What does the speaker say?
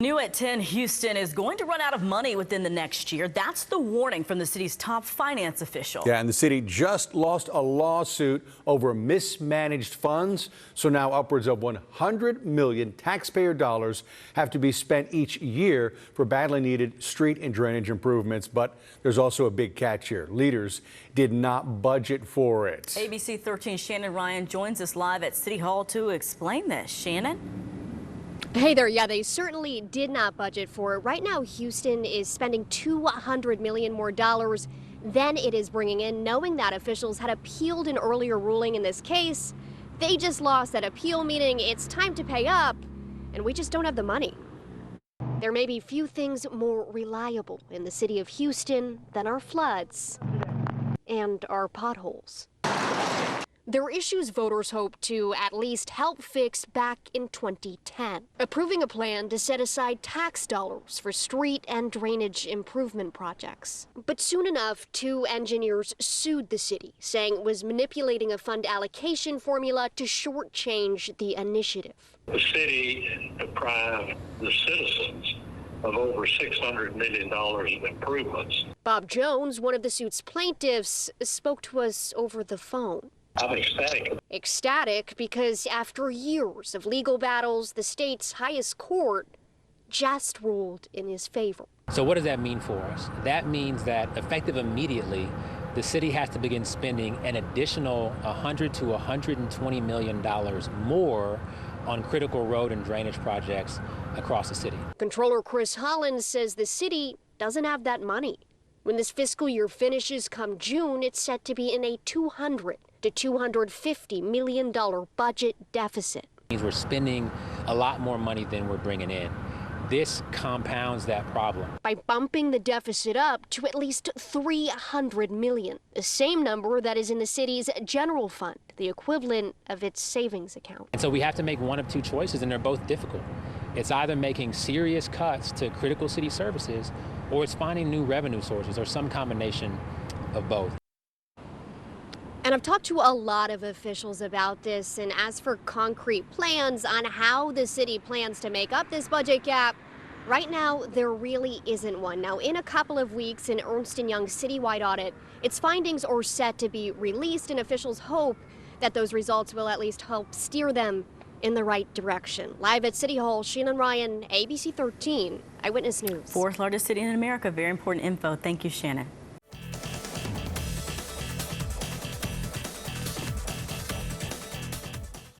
New at 10, Houston is going to run out of money within the next year. That's the warning from the city's top finance official. Yeah, and the city just lost a lawsuit over mismanaged funds. So now upwards of 100 million taxpayer dollars have to be spent each year for badly needed street and drainage improvements. But there's also a big catch here. Leaders did not budget for it. ABC 13 Shannon Ryan joins us live at City Hall to explain this. Shannon? Hey there, yeah, they certainly did not budget for it. Right now, Houston is spending $200 million more dollars than it is bringing in, knowing that officials had appealed an earlier ruling in this case. They just lost that appeal, meaning it's time to pay up, and we just don't have the money. There may be few things more reliable in the city of Houston than our floods and our potholes. There are issues voters hope to at least help fix back in 2010, approving a plan to set aside tax dollars for street and drainage improvement projects. But soon enough, two engineers sued the city, saying it was manipulating a fund allocation formula to shortchange the initiative. The city deprived the citizens of over $600 million of improvements. Bob Jones, one of the suit's plaintiffs, spoke to us over the phone. I'm ecstatic. Ecstatic because after years of legal battles, the state's highest court just ruled in his favor. So what does that mean for us? That means that effective immediately, the city has to begin spending an additional $100 to $120 million more on critical road and drainage projects across the city. Controller Chris Hollins says the city doesn't have that money. When this fiscal year finishes come June, it's set to be in a $200 to $250 million budget deficit. Means we're spending a lot more money than we're bringing in. This compounds that problem. By bumping the deficit up to at least $300 million, the same number that is in the city's general fund, the equivalent of its savings account. And so we have to make one of two choices, and they're both difficult. It's either making serious cuts to critical city services, or it's finding new revenue sources, or some combination of both. And I've talked to a lot of officials about this, and as for concrete plans on how the city plans to make up this budget gap, right now there really isn't one. Now, in a couple of weeks, an Ernst & Young citywide audit, its findings are set to be released, and officials hope that those results will at least help steer them in the right direction. Live at City Hall, Shannon Ryan, ABC 13 Eyewitness News. Fourth largest city in America. Very important info. Thank you, Shannon.